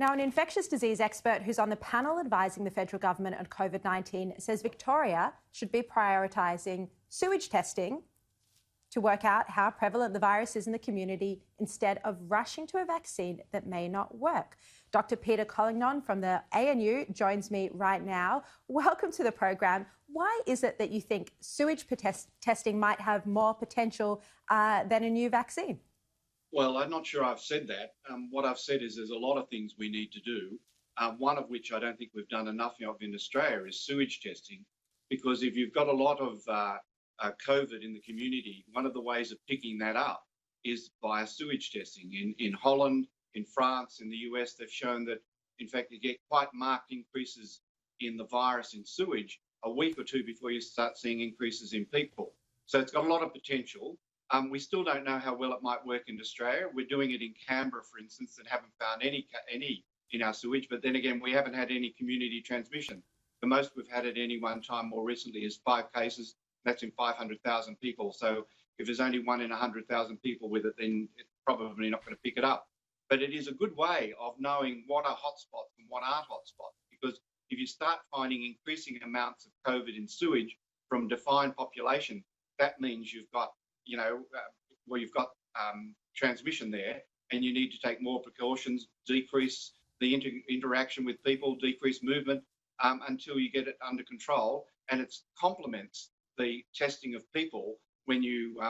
Now, an infectious disease expert who's on the panel advising the federal government on COVID-19 says Victoria should be prioritising sewage testing to work out how prevalent the virus is in the community instead of rushing to a vaccine that may not work. Dr. Peter Collignon from the ANU joins me right now. Welcome to the program. Why is it that you think sewage testing might have more potential than a new vaccine? Well, I'm not sure I've said that. What I've said is there's a lot of things we need to do, one of which I don't think we've done enough of in Australia is sewage testing, because if you've got a lot of COVID in the community, one of the ways of picking that up is via sewage testing. In Holland, in France, in the US, they've shown that, in fact, you get quite marked increases in the virus in sewage a week or two before you start seeing increases in people. So it's got a lot of potential. We still don't know how well it might work in Australia. We're doing it in Canberra, for instance, and haven't found any in our sewage. But then again, we haven't had any community transmission. The most we've had at any one time more recently is 5 cases. That's in 500,000 people. So if there's only 1 in 100,000 people with it, then it's probably not going to pick it up. But it is a good way of knowing what are hotspots and what aren't hotspots. Because if you start finding increasing amounts of COVID in sewage from defined population, that means you've got transmission there, and you need to take more precautions, decrease the interaction with people, decrease movement until you get it under control. And it complements the testing of people when you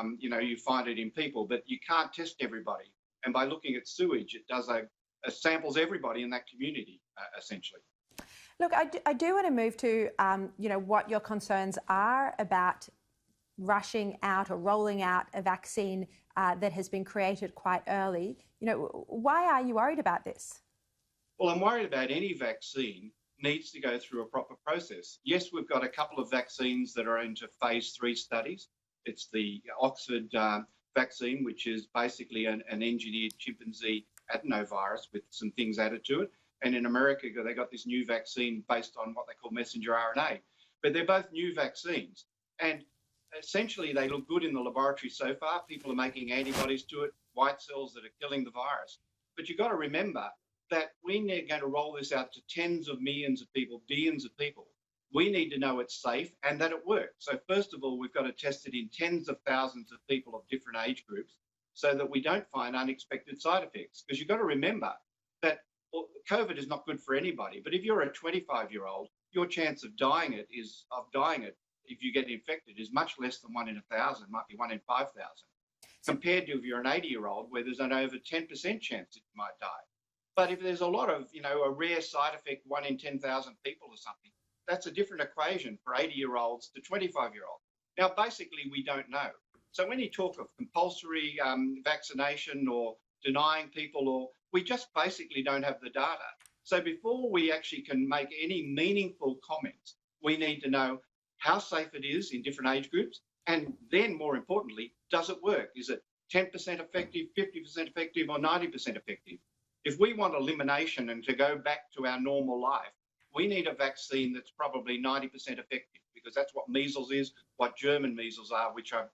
find it in people, but you can't test everybody. And by looking at sewage, it does samples everybody in that community, essentially. Look, I do want to move to what your concerns are about rushing out or rolling out a vaccine that has been created quite early. Why are you worried about this? Well, I'm worried about any vaccine needs to go through a proper process. Yes, we've got a couple of vaccines that are into phase 3 studies. It's the Oxford vaccine, which is basically an engineered chimpanzee adenovirus with some things added to it. And in America, they got this new vaccine based on what they call messenger RNA. But they're both new vaccines. And essentially, they look good in the laboratory so far. People are making antibodies to it, white cells that are killing the virus. But you've got to remember that we're going to roll this out to tens of millions of people, billions of people. We need to know it's safe and that it works. So first of all, we've got to test it in tens of thousands of people of different age groups so that we don't find unexpected side effects. Because you've got to remember that COVID is not good for anybody. But if you're a 25-year-old, your chance of dying if you get infected is much less than 1 in 1,000, might be 1 in 5,000, compared to if you're an 80-year-old where there's an over 10% chance that you might die. But if there's a lot of, a rare side effect, 1 in 10,000 people or something, that's a different equation for 80-year-olds to 25-year-olds. Now, basically, we don't know. So when you talk of compulsory vaccination or denying people, or we just basically don't have the data. So before we actually can make any meaningful comments, we need to know how safe it is in different age groups, and then more importantly, does it work? Is it 10% effective, 50% effective, or 90% effective? If we want elimination and to go back to our normal life, we need a vaccine that's probably 90% effective, because that's what measles is, what German measles are, which are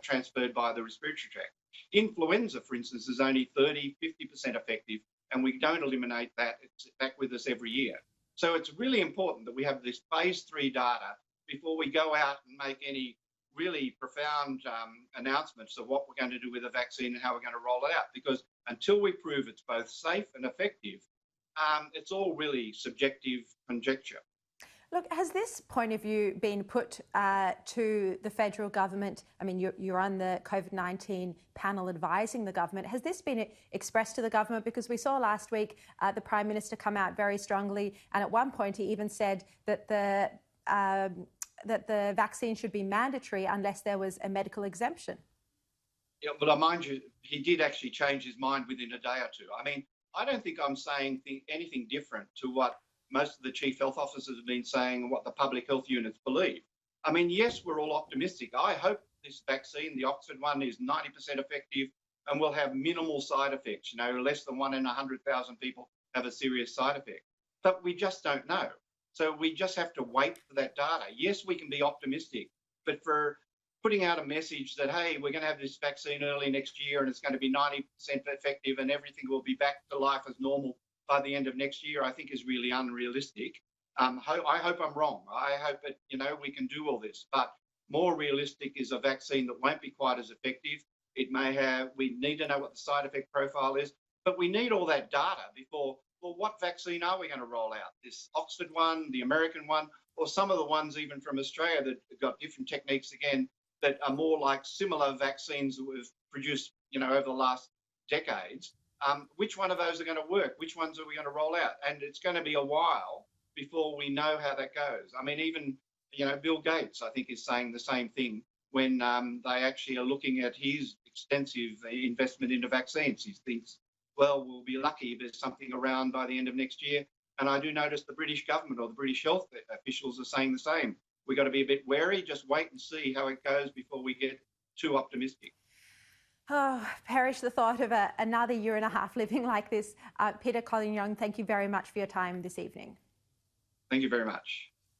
transferred by the respiratory tract. Influenza, for instance, is only 30, 50% effective, and we don't eliminate that. It's back with us every year. So it's really important that we have this phase 3 data before we go out and make any really profound announcements of what we're going to do with the vaccine and how we're going to roll it out. Because until we prove it's both safe and effective, it's all really subjective conjecture. Look, has this point of view been put to the federal government? I mean, you're on the COVID-19 panel advising the government. Has this been expressed to the government? Because we saw last week the Prime Minister come out very strongly, and at one point he even said that the vaccine should be mandatory unless there was a medical exemption. Yeah, but I mind you, he did actually change his mind within a day or two. I mean, I don't think I'm saying anything different to what most of the chief health officers have been saying and what the public health units believe. I mean, yes, we're all optimistic. I hope this vaccine, the Oxford one, is 90% effective and will have minimal side effects. Less than 1 in 100,000 people have a serious side effect. But we just don't know. So we just have to wait for that data. Yes, we can be optimistic, but for putting out a message that, hey, we're going to have this vaccine early next year and it's going to be 90% effective and everything will be back to life as normal by the end of next year, I think is really unrealistic. I hope I'm wrong. I hope that, we can do all this, but more realistic is a vaccine that won't be quite as effective. We need to know what the side effect profile is, but we need all that data before, well, what vaccine are we going to roll out? This Oxford one, the American one, or some of the ones even from Australia that have got different techniques again that are more like similar vaccines that we've produced, over the last decades. Which one of those are going to work? Which ones are we going to roll out? And it's going to be a while before we know how that goes. I mean, even, Bill Gates, I think, is saying the same thing when they actually are looking at his extensive investment into vaccines. He thinks, well, we'll be lucky if there's something around by the end of next year. And I do notice the British government or the British health officials are saying the same. We've got to be a bit wary, just wait and see how it goes before we get too optimistic. Oh, perish the thought of another year and a half living like this. Peter Collignon, thank you very much for your time this evening. Thank you very much.